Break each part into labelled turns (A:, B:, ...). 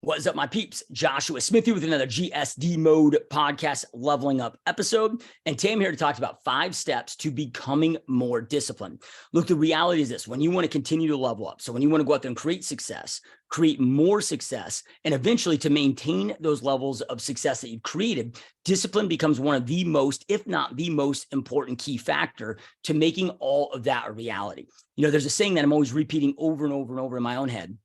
A: What's up, my peeps? Joshua Smith here with another GSD mode podcast leveling up episode. And today I'm here to talk about 5 steps to becoming more disciplined. Look, the reality is this: when you want to continue to level up, so when you want to go out there and create success, create more success, and eventually to maintain those levels of success that you've created, discipline becomes one of the most, if not the most important key factor to making all of that a reality. You know, there's a saying that I'm always repeating over and over and over in my own head,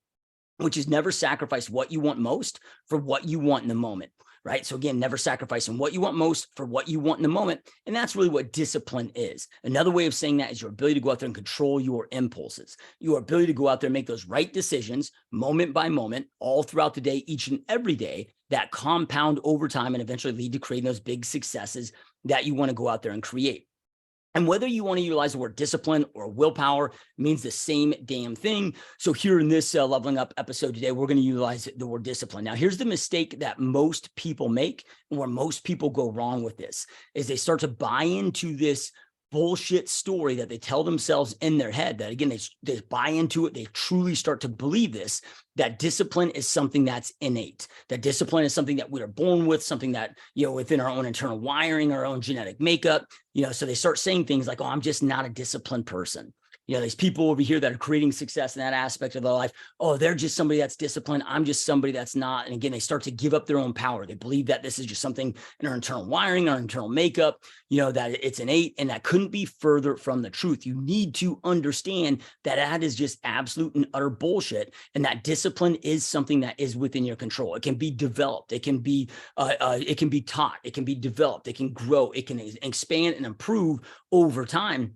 A: which is never sacrifice what you want most for what you want in the moment, right? So again, never sacrificing what you want most for what you want in the moment. And that's really what discipline is. Another way of saying that is your ability to go out there and control your impulses, your ability to go out there and make those right decisions moment by moment, all throughout the day, each and every day, that compound over time and eventually lead to creating those big successes that you want to go out there and create. And whether you want to utilize the word discipline or willpower means the same damn thing. So here in this leveling up episode today, we're going to utilize the word discipline. Now, here's the mistake that most people make, and where most people go wrong with this, is they start to buy into this bullshit story that they tell themselves in their head, that again, they buy into it. They truly start to believe this, that discipline is something that's innate, that discipline is something that we are born with, something that, you know, within our own internal wiring, our own genetic makeup, you know, so they start saying things like, oh, I'm just not a disciplined person. You know, these people over here that are creating success in that aspect of their life, oh, they're just somebody that's disciplined. I'm just somebody that's not. And again, they start to give up their own power. They believe that this is just something in our internal wiring, our internal makeup, you know, that it's innate, and that couldn't be further from the truth. You need to understand that that is just absolute and utter bullshit, and that discipline is something that is within your control. It can be developed. It can be taught. It can be developed. It can grow. It can expand and improve over time.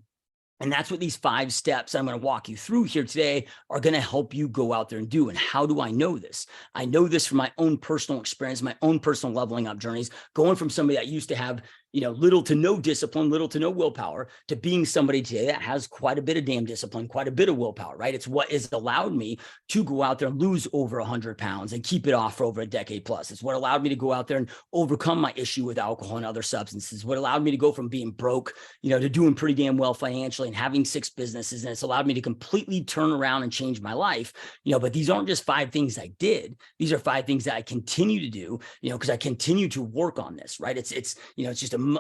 A: And that's what these 5 steps I'm going to walk you through here today are going to help you go out there and do. And how do I know this? I know this from my own personal experience, my own personal leveling up journeys, going from somebody that used to have, you know, little to no discipline, little to no willpower, to being somebody today that has quite a bit of damn discipline, quite a bit of willpower, right? It's what has allowed me to go out there and lose over 100 pounds and keep it off for over a decade plus. It's what allowed me to go out there and overcome my issue with alcohol and other substances. What allowed me to go from being broke, you know, to doing pretty damn well financially and having 6 businesses. And it's allowed me to completely turn around and change my life, you know, but these aren't just 5 things I did. These are 5 things that I continue to do, you know, because I continue to work on this, right? It's, you know,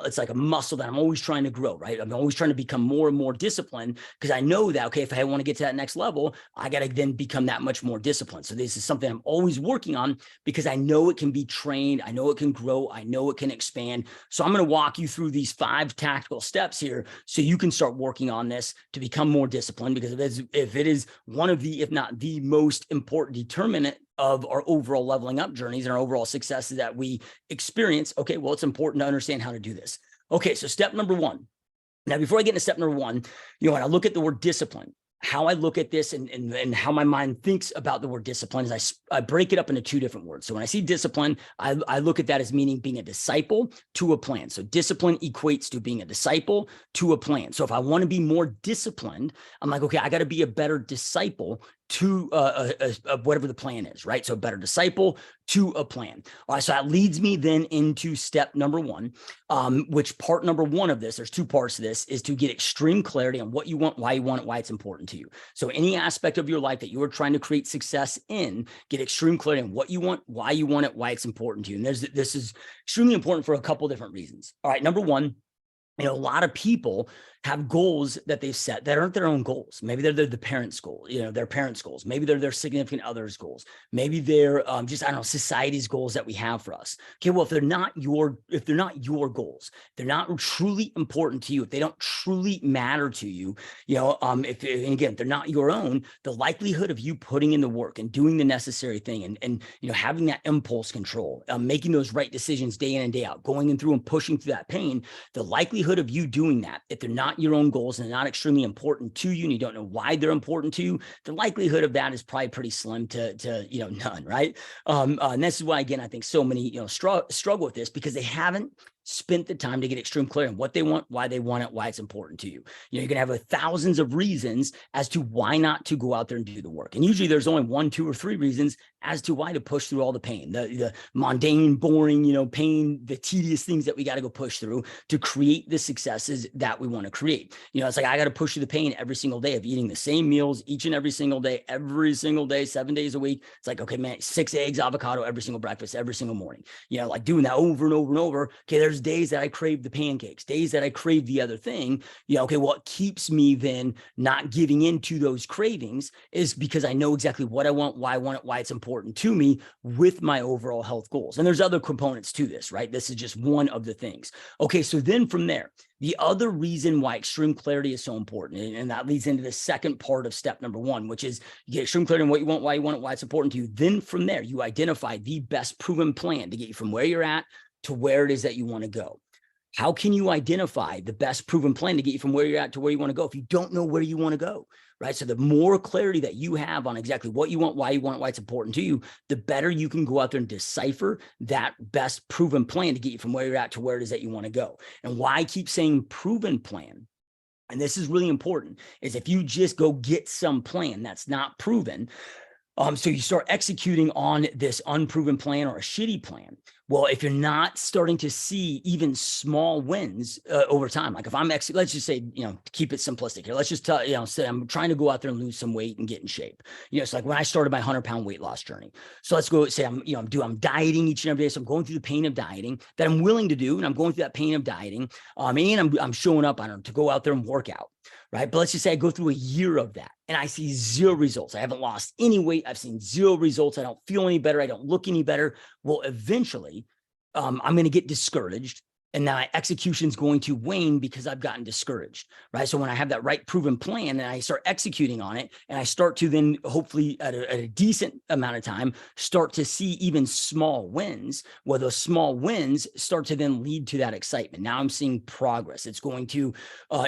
A: it's like a muscle that I'm always trying to grow, right? I'm always trying to become more and more disciplined, because I know that, okay, if I want to get to that next level, I got to then become that much more disciplined. So this is something I'm always working on, because I know it can be trained. I know it can grow. I know it can expand. So I'm going to walk you through these 5 tactical steps here so you can start working on this to become more disciplined, because if it is one of the, if not the most important determinant of our overall leveling up journeys and our overall successes that we experience, okay, well, it's important to understand how to do this. Okay, so step number 1. Now, before I get into step number 1, you know, when I look at the word discipline, how I look at this and how my mind thinks about the word discipline is I break it up into 2 different words. So when I see discipline, I look at that as meaning being a disciple to a plan. So discipline equates to being a disciple to a plan. So if I want to be more disciplined, I'm like, okay, I got to be a better disciple to whatever the plan is, right? So a better disciple to a plan. All right, so that leads me then into step number 1, which part number 1 of this, there's 2 parts to this, is to get extreme clarity on what you want, why you want it, why it's important to you. So any aspect of your life that you are trying to create success in, get extreme clarity on what you want, why you want it, why it's important to you. And this is extremely important for a couple different reasons. All right, number 1, you know, a lot of people have goals that they've set that aren't their own goals. Maybe they're the parents' goal, you know, their parents' goals. Maybe they're their significant other's goals. Maybe they're just, I don't know, society's goals that we have for us. Okay, well, if they're not your goals, they're not truly important to you, if they don't truly matter to you, you know, and again, if they're not your own, the likelihood of you putting in the work and doing the necessary thing and you know, having that impulse control, making those right decisions day in and day out, going in through and pushing through that pain, the likelihood of you doing that, if they're not your own goals and they're not extremely important to you and you don't know why they're important to you, the likelihood of that is probably pretty slim to you know, none, right? And this is why, again, I think so many, you know, struggle with this, because they haven't spent the time to get extreme clarity on what they want, why they want it, why it's important to you. You're going to have thousands of reasons as to why not to go out there and do the work. And usually there's only 1, 2, or 3 reasons as to why to push through all the pain, the mundane, boring, pain, the tedious things that we got to go push through to create the successes that we want to create. It's like I got to push through the pain every single day of eating the same meals each and every single day, 7 days a week. It's like, okay, man, 6 eggs, avocado, every single breakfast, every single morning, like doing that over and over and over. Okay, there's days that I crave the pancakes, days that I crave the other thing. Okay, what keeps me then not giving into those cravings is because I know exactly what I want, why I want it, why it's important to me with my overall health goals. And there's other components to this, right? This is just one of the things. Okay, so then from there, the other reason why extreme clarity is so important, and that leads into the second part of step number 1, which is you get extreme clarity on what you want, why you want it, why it's important to you. Then from there, you identify the best proven plan to get you from where you're at to where it is that you want to go. How can you identify the best proven plan to get you from where you're at to where you want to go if you don't know where you want to go, right? So the more clarity that you have on exactly what you want, why it's important to you, the better you can go out there and decipher that best proven plan to get you from where you're at to where it is that you want to go. And why I keep saying proven plan, and this is really important, is if you just go get some plan that's not proven, so you start executing on this unproven plan or a shitty plan. Well, if you're not starting to see even small wins over time, like if I'm let's just say, to keep it simplistic here, let's just tell, say I'm trying to go out there and lose some weight and get in shape. It's like when I started my 100-pound weight loss journey. So let's go say I'm dieting each and every day. So I'm going through the pain of dieting that I'm willing to do. And I'm going through that pain of dieting. And I'm showing up to go out there and work out. Right. But let's just say I go through a year of that and I see 0 results. I haven't lost any weight. I've seen 0 results. I don't feel any better. I don't look any better. Well, eventually, I'm going to get discouraged. And now my execution is going to wane because I've gotten discouraged, right? So when I have that right proven plan and I start executing on it, and I start to then hopefully at a decent amount of time, start to see even small wins, well, those small wins start to then lead to that excitement. Now I'm seeing progress. It's going to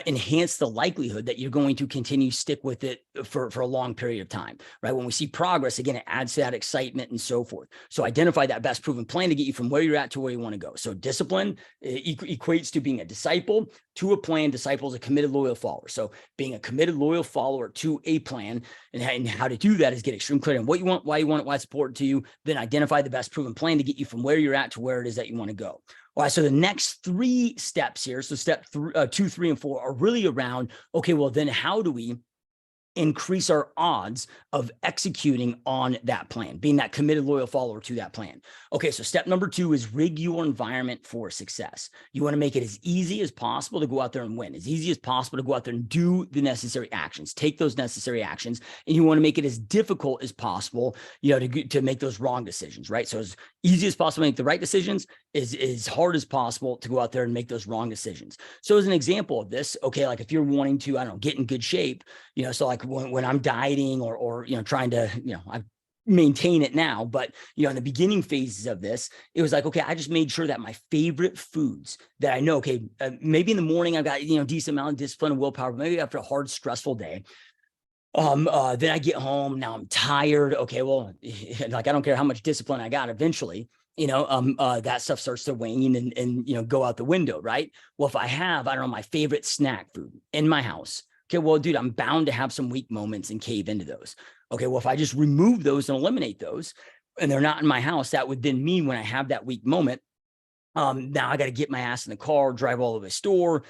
A: enhance the likelihood that you're going to continue stick with it for a long period of time, right? When we see progress, again, it adds to that excitement and so forth. So identify that best proven plan to get you from where you're at to where you want to go. So discipline equates to being a disciple to a plan. Disciple is a committed, loyal follower. So being a committed, loyal follower to a plan, and how to do that is get extreme clarity on what you want, why you want it, why it's important to you. Then identify the best proven plan to get you from where you're at to where it is that you want to go. All right, so the next 3 steps here, so step 2, 3, and 4 are really around, okay, well, then how do we increase our odds of executing on that plan, being that committed, loyal follower to that plan? Okay, so step number 2 is rig your environment for success. You want to make it as easy as possible to go out there and win, as easy as possible to go out there and do the necessary actions, take those necessary actions, and you want to make it as difficult as possible, to make those wrong decisions, right? So as easy as possible to make the right decisions, as hard as possible to go out there and make those wrong decisions. So as an example of this, okay, like if you're wanting to, get in good shape, so like when I'm dieting or trying to, I maintain it now, but in the beginning phases of this, it was like, okay, I just made sure that my favorite foods that I know, okay, maybe in the morning I've got, decent amount of discipline and willpower, but maybe after a hard, stressful day, then I get home, now I'm tired. Okay, well, like I don't care how much discipline I got, eventually, that stuff starts to wane and go out the window, right? Well, if I have, I don't know, my favorite snack food in my house, okay, well, dude, I'm bound to have some weak moments and cave into those. Okay, well, if I just remove those and eliminate those, and they're not in my house, that would then mean when I have that weak moment, now I got to get my ass in the car, drive all over the store.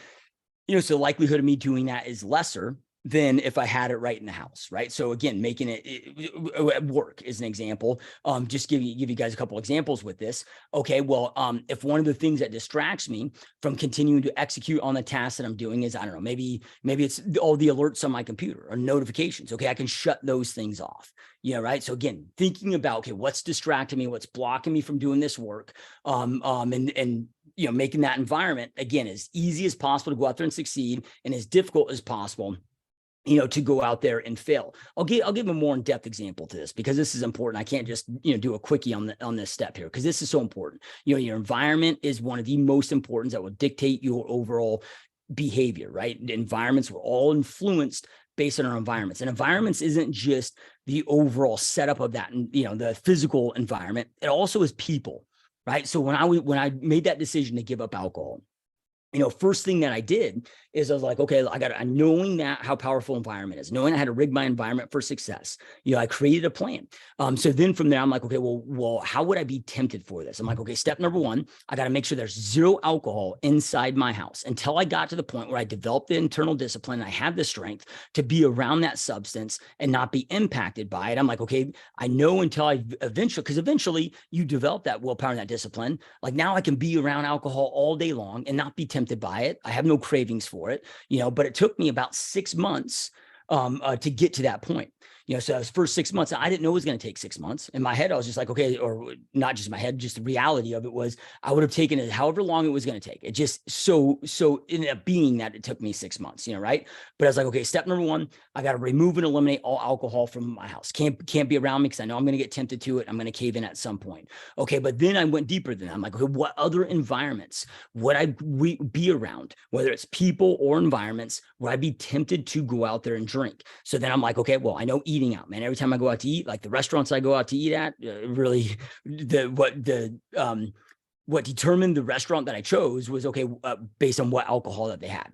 A: So the likelihood of me doing that is lesser than if I had it right in the house, right? So again, making it work is an example. Just give you guys a couple examples with this. Okay, well, if one of the things that distracts me from continuing to execute on the task that I'm doing is, I don't know, maybe it's all the alerts on my computer or notifications. Okay, I can shut those things off. Right. So again, thinking about, okay, what's distracting me, what's blocking me from doing this work, and making that environment again as easy as possible to go out there and succeed, and as difficult as possible to go out there and fail. I'll give a more in-depth example to this because this is important. I can't just, do a quickie on this step here because this is so important. Your environment is one of the most important that will dictate your overall behavior, right? The environments were all influenced based on our environments, and environments isn't just the overall setup of that, the physical environment. It also is people. right? So when I made that decision to give up alcohol, first thing that I did is I was like, okay, knowing that how powerful environment is, knowing I had to rig my environment for success, I created a plan. So then from there, I'm like, okay, well, how would I be tempted for this? I'm like, okay, step number one, I got to make sure there's zero alcohol inside my house until I got to the point where I developed the internal discipline. I have the strength to be around that substance and not be impacted by it. I'm like, okay, I know until I because eventually you develop that willpower and that discipline. Like now I can be around alcohol all day long and not be tempted by it. I have no cravings for it, but it took me about 6 months to get to that point. So those first 6 months, I didn't know it was going to take 6 months. In my head, I was just like, okay, or not just my head, just the reality of it was I would have taken it however long it was going to take. It just so ended up being that it took me 6 months, right? But I was like, okay, step number one, I got to remove and eliminate all alcohol from my house. Can't be around me because I know I'm going to get tempted to it. I'm going to cave in at some point. Okay, but then I went deeper than that. I'm like, okay, what other environments would I be around, whether it's people or environments, where I'd be tempted to go out there and drink? So then I'm like, okay, well, I know eating out, man. Every time I go out to eat, like the restaurants I go out to eat at, really what determined the restaurant that I chose was okay, based on what alcohol that they had.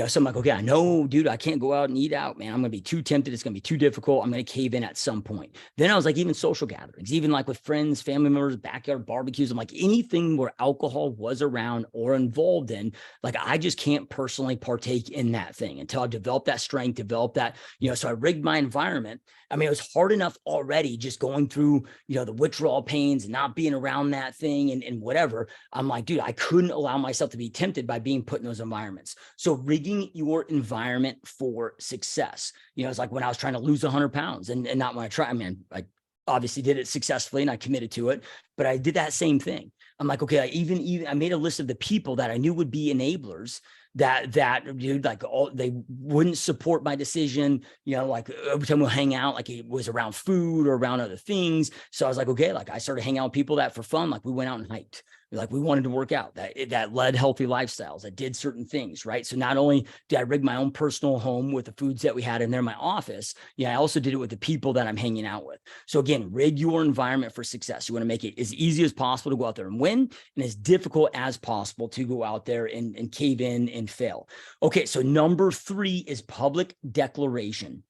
A: So I'm like, okay, I know, dude, I can't go out and eat out, man. I'm going to be too tempted. It's going to be too difficult. I'm going to cave in at some point. Then I was like, even social gatherings, even like with friends, family members, backyard barbecues. I'm like, anything where alcohol was around or involved in, like, I just can't personally partake in that thing until I develop that strength, develop that, so I rigged my environment. I mean, it was hard enough already just going through, the withdrawal pains and not being around that thing and whatever. I'm like, dude, I couldn't allow myself to be tempted by being put in those environments. So rigging your environment for success, it's like when I was trying to lose 100 pounds and not when I try, I mean, I obviously did it successfully and I committed to it, but I did that same thing. I'm like, okay, I made a list of the people that I knew would be enablers that dude, like they wouldn't support my decision, like every time we'll hang out, like it was around food or around other things. So I was like, okay, like I started hanging out with people that for fun, like we went out and hiked. Like we wanted to work out, that led healthy lifestyles, that did certain things, right? So not only did I rig my own personal home with the foods that we had in there in my office, I also did it with the people that I'm hanging out with. So again, rig your environment for success. You want to make it as easy as possible to go out there and win, and as difficult as possible to go out there and cave in and fail. Okay, so number 3 is public declaration.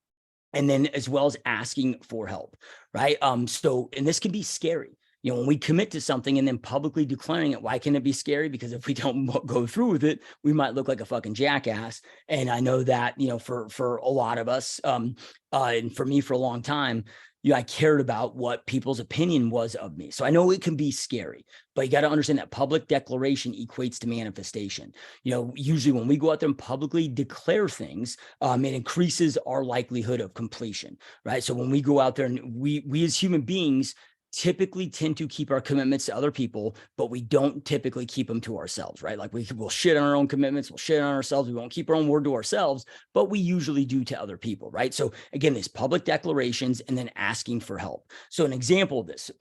A: And then as well as asking for help, right? And this can be scary. When we commit to something and then publicly declaring it, why can it be scary? Because if we don't go through with it, we might look like a fucking jackass. And I know that, for a lot of us, and for me for a long time, I cared about what people's opinion was of me. So I know it can be scary, but you got to understand that public declaration equates to manifestation. Usually when we go out there and publicly declare things, it increases our likelihood of completion, right? So when we go out there and we as human beings typically tend to keep our commitments to other people, but we don't typically keep them to ourselves, right? Like we'll shit on our own commitments, we'll shit on ourselves, we won't keep our own word to ourselves, but we usually do to other people, right? So again, there's public declarations and then asking for help. So an example of this,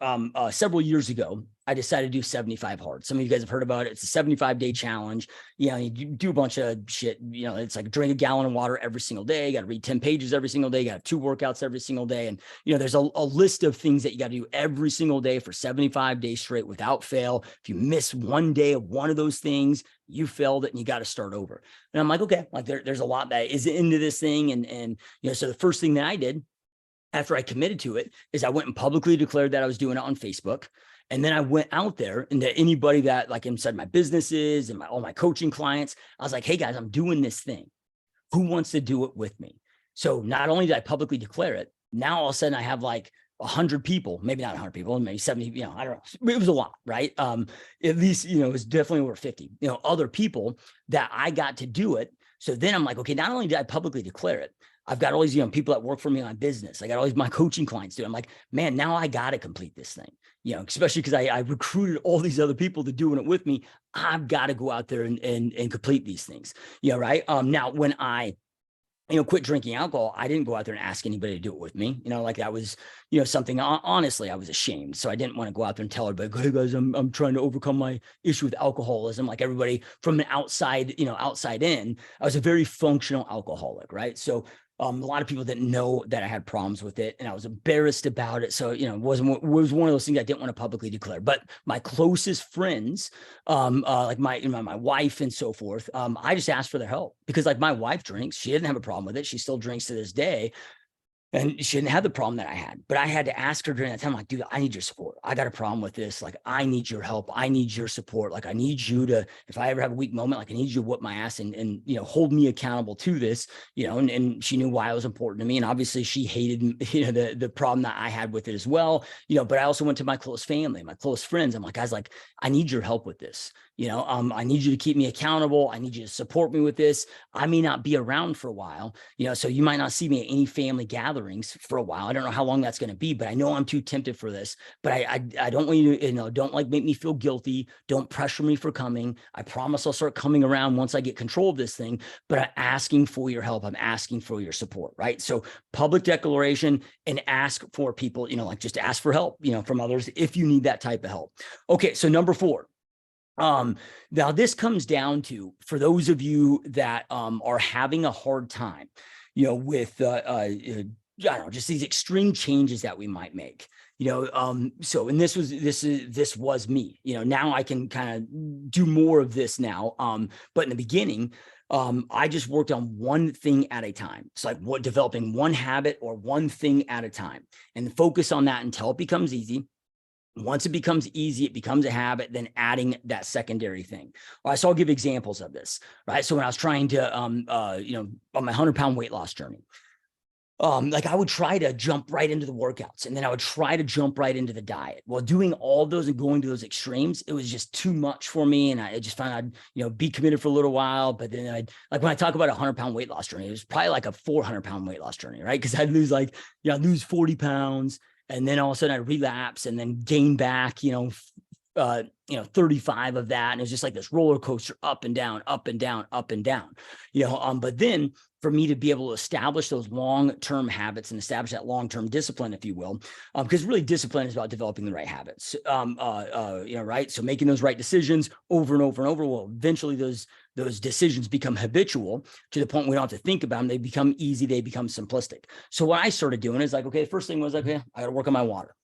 A: several years ago, I decided to do 75 hard. Some of you guys have heard about it. It's a 75-day challenge. You do a bunch of shit. It's like drink a gallon of water every single day. You got to read 10 pages every single day. You got to have 2 workouts every single day. And, there's a list of things that you got to do every single day for 75 days straight without fail. If you miss one day of one of those things, you failed it and you got to start over. And I'm like, okay, like there's a lot that is into this thing. And so the first thing that I did after I committed to it is I went and publicly declared that I was doing it on Facebook. And then I went out there and to anybody that like inside my businesses and all my coaching clients, I was like, hey guys, I'm doing this thing. Who wants to do it with me? So not only did I publicly declare it, now all of a sudden I have like 100 people, maybe not 100 people, maybe 70, I don't know. It was a lot, right? At least, it was definitely over 50, other people that I got to do it. So then I'm like, okay, not only did I publicly declare it, I've got all these, people that work for me on business. I got all these my coaching clients do. I'm like, man, now I got to complete this thing, especially because I recruited all these other people to doing it with me. I've got to go out there and complete these things. Right. Now, when I, quit drinking alcohol, I didn't go out there and ask anybody to do it with me. Like that was, something honestly, I was ashamed. So I didn't want to go out there and tell everybody, hey guys, I'm trying to overcome my issue with alcoholism. Like everybody from an outside, outside in, I was a very functional alcoholic. Right. So A lot of people didn't know that I had problems with it, and I was embarrassed about it. So, it was one of those things I didn't want to publicly declare. But my closest friends, like my wife and so forth, I just asked for their help because like my wife drinks. She didn't have a problem with it. She still drinks to this day. And she didn't have the problem that I had, but I had to ask her during that time, like, dude, I need your support. I got a problem with this. Like, I need your help. I need your support. Like, I need you to, if I ever have a weak moment, like I need you to whoop my ass and hold me accountable to this, and she knew why it was important to me. And obviously she hated, the problem that I had with it as well, but I also went to my close family, my close friends. I'm like, guys, like, I need your help with this. I need you to keep me accountable. I need you to support me with this. I may not be around for a while, so you might not see me at any family gatherings for a while. I don't know how long that's going to be, but I know I'm too tempted for this, but I don't want you to, don't like make me feel guilty. Don't pressure me for coming. I promise I'll start coming around once I get control of this thing, but I'm asking for your help. I'm asking for your support, right? So public declaration and ask for people, like just ask for help, from others if you need that type of help. Okay. So number 4. Now this comes down to, for those of you that are having a hard time, with I don't know, just these extreme changes that we might make, so, and this was me, now I can kind of do more of this now. But in the beginning, I just worked on one thing at a time. It's like developing one habit or one thing at a time and focus on that until it becomes easy. Once it becomes easy, it becomes a habit, then adding that secondary thing. All right, so I'll give examples of this, right? So when I was trying to, on my 100-pound weight loss journey, like I would try to jump right into the workouts and then I would try to jump right into the diet. Well, doing all those and going to those extremes, it was just too much for me. And I just found I'd, be committed for a little while, but then like when I talk about a 100-pound weight loss journey, it was probably like a 400-pound weight loss journey, right? Because I'd lose I'd lose 40 pounds. And then all of a sudden I relapse and then gain back, 35 of that. And it was just like this roller coaster, up and down, up and down, up and down, but then for me to be able to establish those long-term habits and establish that long-term discipline, if you will, because really discipline is about developing the right habits, right? So making those right decisions over and over and over, well, eventually those decisions become habitual to the point we don't have to think about them. They become easy. They become simplistic. So what I started doing is like, okay, the first thing was like, okay, I got to work on my water.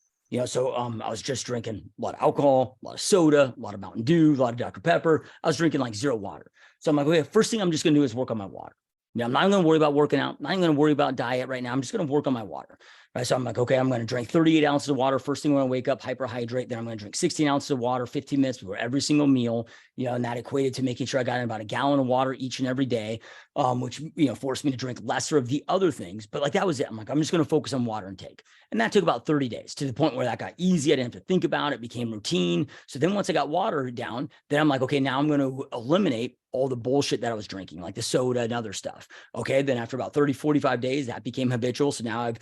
A: So I was just drinking a lot of alcohol, a lot of soda, a lot of Mountain Dew, a lot of Dr. Pepper. I was drinking like zero water. So I'm like, okay, first thing I'm just going to do is work on my water. I'm not going to worry about working out. I'm not going to worry about diet right now. I'm just going to work on my water. Right. So I'm like, okay, I'm going to drink 38 ounces of water. First thing when I wake up, hyperhydrate. Then I'm going to drink 16 ounces of water, 15 minutes before every single meal, and that equated to making sure I got in about a gallon of water each and every day, which, forced me to drink lesser of the other things. But like, that was it. I'm like, I'm just going to focus on water intake. And that took about 30 days to the point where that got easy. I didn't have to think about it. It became routine. So then once I got water down, then I'm like, okay, now I'm going to eliminate all the bullshit that I was drinking, like the soda and other stuff. Okay. Then after about 30, 45 days, that became habitual. So now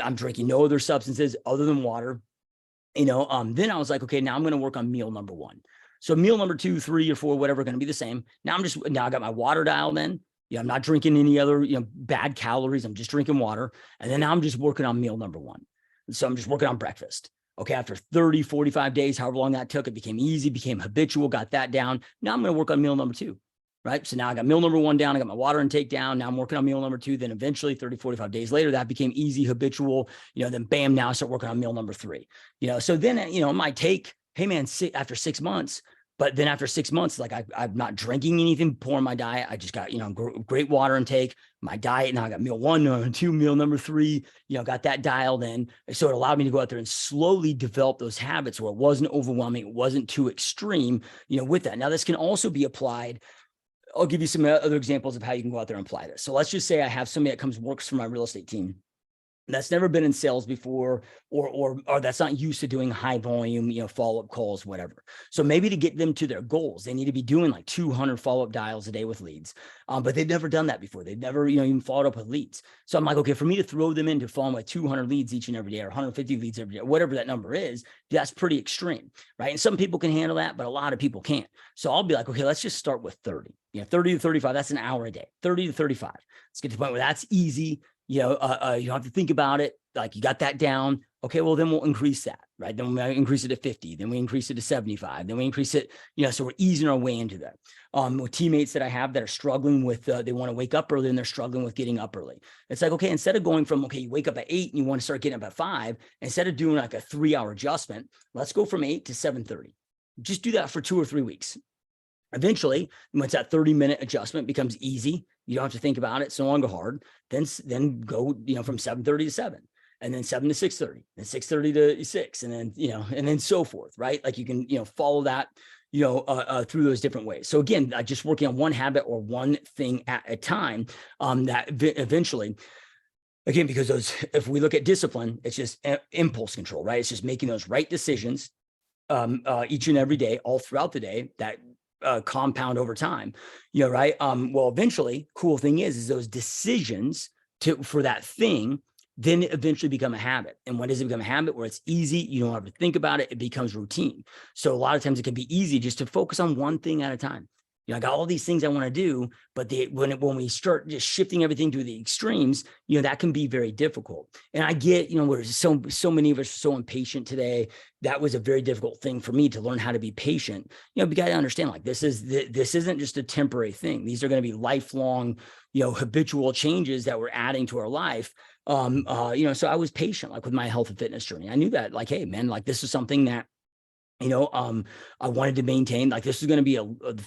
A: I'm drinking no other substances other than water, then I was like, okay, now I'm going to work on meal number 1. So meal number 2, 3 or 4, whatever, going to be the same. Now I got my water dialed in. I'm not drinking any other, bad calories. I'm just drinking water. And then now I'm just working on meal number 1. So I'm just working on breakfast. Okay. After 30, 45 days, however long that took, it became easy, became habitual, got that down. Now I'm going to work on meal number 2. Right. So now I got meal number 1 down. I got my water intake down. Now I'm working on meal number 2. Then eventually 30, 45 days later, that became easy, habitual, then bam, now I start working on meal number 3, so then, it might take, hey man, after 6 months, but then after 6 months, like I'm not drinking anything poor in my diet. I just got, great water intake, my diet. Now I got meal 1, meal 2, meal number 3, got that dialed in. So it allowed me to go out there and slowly develop those habits where it wasn't overwhelming. It wasn't too extreme, with that. Now this can also be applied. I'll give you some other examples of how you can go out there and apply this. So let's just say I have somebody that works for my real estate team that's never been in sales before, or that's not used to doing high volume, follow-up calls, whatever. So maybe to get them to their goals, they need to be doing like 200 follow-up dials a day with leads. But they've never done that before. They've never, even followed up with leads. So I'm like, okay, for me to throw them into following like 200 leads each and every day, or 150 leads every day, whatever that number is, that's pretty extreme, right? And some people can handle that, but a lot of people can't. So I'll be like, okay, let's just start with 30, 30 to 35. That's an hour a day, 30 to 35. Let's get to the point where that's easy. You don't have to think about it. Like you got that down. Okay, well, then we'll increase that, right? Then we increase it to 50, then we increase it to 75, then we increase it, so we're easing our way into that. With teammates that I have that are struggling with, they want to wake up early and they're struggling with getting up early. It's like, okay, instead of going from, okay, you wake up at 8 and you want to start getting up at 5, instead of doing like a 3-hour adjustment, let's go from 8 to 7:30. Just do that for 2 or 3 weeks. Eventually, once that 30-minute adjustment becomes easy, you don't have to think about it. It's no longer hard. Then go, from 7:30 to 7, and then 7 to 6:30, and 6:30 to 6, and then, and then so forth, right? Like you can, follow that, through those different ways. So again, just working on one habit or one thing at a time, that eventually, again, because if we look at discipline, it's just impulse control, right? It's just making those right decisions, each and every day, all throughout the day, that compound over time, right? Well, eventually, cool thing is those decisions for that thing then eventually become a habit. And when does it become a habit? Where it's easy, you don't have to think about it, it becomes routine. So a lot of times it can be easy just to focus on one thing at a time. I got all these things I want to do, but when we start just shifting everything to the extremes, that can be very difficult. And I get, we're so many of us are so impatient today. That was a very difficult thing for me to learn how to be patient. You got to understand, like, this isn't just a temporary thing. These are going to be lifelong, habitual changes that we're adding to our life. So I was patient, like with my health and fitness journey. I knew that, like, hey man, like this is something that, I wanted to maintain, like this is going to be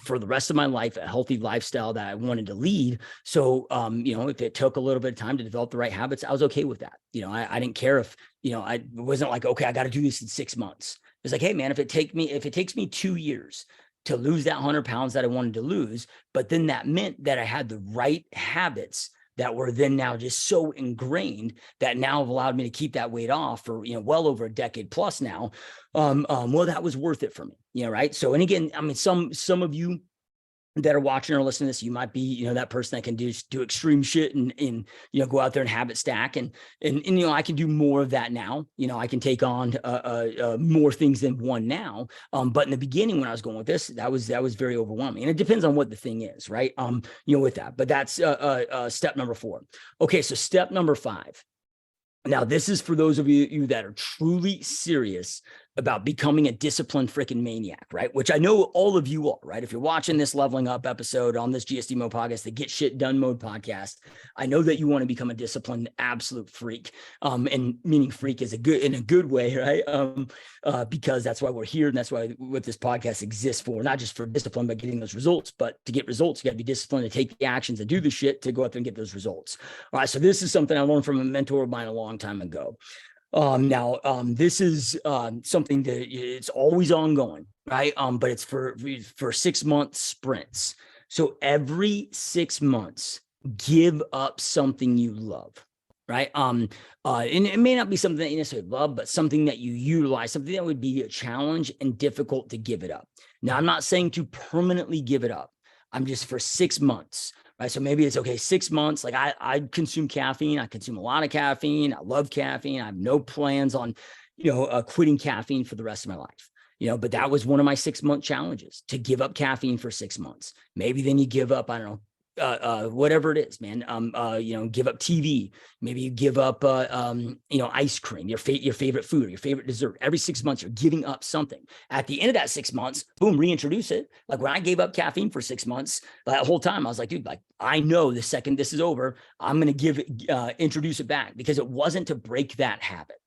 A: for the rest of my life, a healthy lifestyle that I wanted to lead. So, if it took a little bit of time to develop the right habits, I was okay with that. I didn't care if, I wasn't like, okay, I got to do this in 6 months. It's like, hey man, if it takes me 2 years to lose that 100 pounds that I wanted to lose, but then that meant that I had the right habits that were then now just so ingrained that now have allowed me to keep that weight off for, well over a decade plus now. Well, that was worth it for me, right? So, and again, I mean, some of you that are watching or listening to this, you might be, that person that can do extreme shit and go out there and habit stack. And I can do more of that now. I can take on more things than one now. But in the beginning, when I was going with this, that was very overwhelming. And it depends on what the thing is, right? With that, but that's step number 4. Okay. So step number 5. Now, this is for those of you that are truly serious about becoming a disciplined freaking maniac, right? Which I know all of you are, right? If you're watching this leveling up episode on this GSD mode podcast, the Get Shit Done mode podcast, I know that you want to become a disciplined absolute freak. And meaning freak is in a good way, right? Because that's why we're here. And that's why what this podcast exists for, not just for discipline, but getting those results. But to get results, you got to be disciplined to take the actions and do the shit to go out there and get those results. All right. So this is something I learned from a mentor of mine a long time ago. This is something that it's always ongoing, right? But it's for 6-month sprints. So every 6 months, give up something you love, right? And it may not be something that you necessarily love, but something that you utilize, something that would be a challenge and difficult to give it up. Now, I'm not saying to permanently give it up. I'm just for 6 months. Right. So maybe it's okay, 6 months. Like I consume caffeine. I consume a lot of caffeine. I love caffeine. I have no plans on, quitting caffeine for the rest of my life. But that was one of my 6-month challenges, to give up caffeine for 6 months. Maybe then you give up, I don't know, whatever it is, man. Give up TV. Maybe you give up, ice cream, your favorite food, or your favorite dessert. Every 6 months, you're giving up something. At the end of that 6 months, boom, reintroduce it. Like when I gave up caffeine for 6 months, that whole time I was like, dude, like I know the second this is over, I'm going to introduce it back, because it wasn't to break that habit.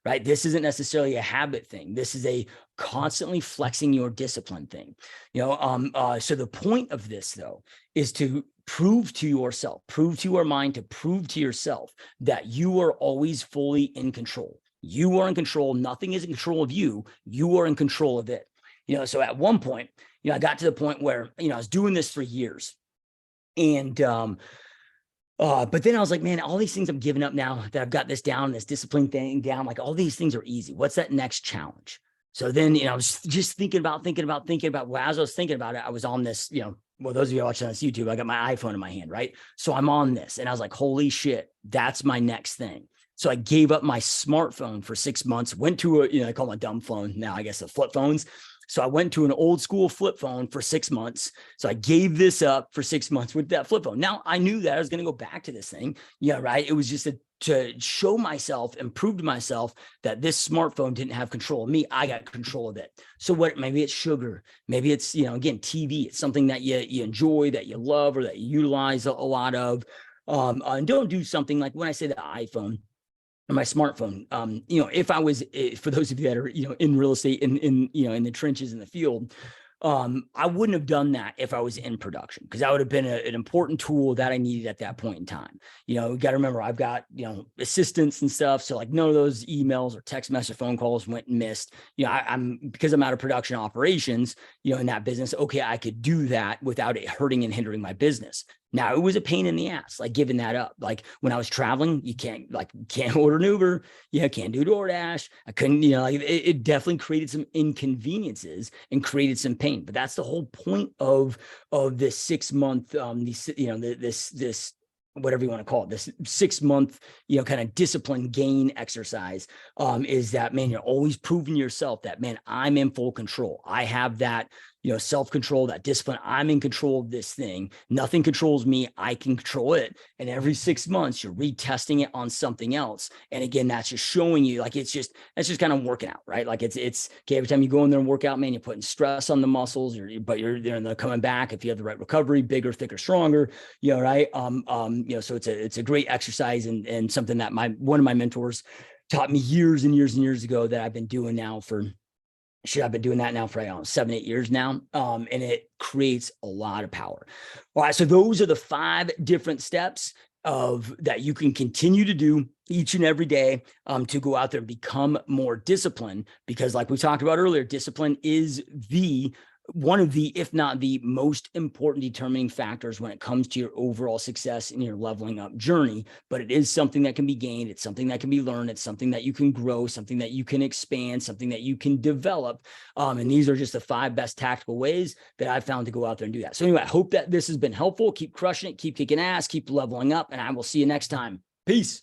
A: Right? This isn't necessarily a habit thing. This is a constantly flexing your discipline thing. So the point of this, though, is to prove to yourself, prove to your mind, to prove to yourself that you are always fully in control. You are in control. Nothing is in control of you. You are in control of it. So at one point, I got to the point where, I was doing this for years. And, but then I was like, man, all these things I'm giving up now that I've got this down, this discipline thing down, like all these things are easy. What's that next challenge? So then, I was just thinking about, well, as I was thinking about it, I was on this, well, those of you watching on this YouTube, I got my iPhone in my hand, right? So I'm on this and I was like, holy shit, that's my next thing. So I gave up my smartphone for 6 months, went to I call them a dumb phone now, I guess, the flip phones. So I went to an old school flip phone for 6 months. So I gave this up for 6 months with that flip phone. Now I knew that I was going to go back to this thing. Yeah, right. It was just a show myself and prove to myself that this smartphone didn't have control of me. I got control of it. So what, maybe it's sugar, maybe it's, again, TV, it's something that you enjoy, that you love, or that you utilize a lot of. And don't do something like, when I say the iPhone or my smartphone, if I was, for those of you that are, in real estate, in the trenches in the field, I wouldn't have done that if I was in production, because that would have been an important tool that I needed at that point in time. We got to remember, I've got, assistants and stuff. So like, none of those emails or text message phone calls went and missed. Because I'm out of production operations, in that business. Okay, I could do that without it hurting and hindering my business. Now, it was a pain in the ass, like giving that up. Like when I was traveling, you can't order an Uber, can't do DoorDash. I couldn't, it definitely created some inconveniences and created some pain. But that's the whole point of this 6 month, this whatever you want to call it, this 6 month, kind of discipline gain exercise, is that, man, you're always proving yourself that, man, I'm in full control. I have that, self-control, that discipline. I'm in control of this thing. Nothing controls me. I can control it. And every 6 months, you're retesting it on something else. And again, that's just showing you, like, that's just kind of working out, right? Like it's okay. Every time you go in there and work out, man, you're putting stress on the muscles, but they're coming back if you have the right recovery, bigger, thicker, stronger, right? So it's a great exercise, and something that one of my mentors taught me years and years and years ago, that I've been doing now for, I've been doing that now for 7-8 years now. And it creates a lot of power. All right. So those are the 5 different steps that you can continue to do each and every day, to go out there and become more disciplined, because like we talked about earlier, discipline is one of the, if not the most important determining factors when it comes to your overall success in your leveling up journey. But it is something that can be gained. It's something that can be learned. It's something that you can grow, something that you can expand, something that you can develop. And these are just the 5 best tactical ways that I've found to go out there and do that. So anyway, I hope that this has been helpful. Keep crushing it, keep kicking ass, keep leveling up, and I will see you next time. Peace.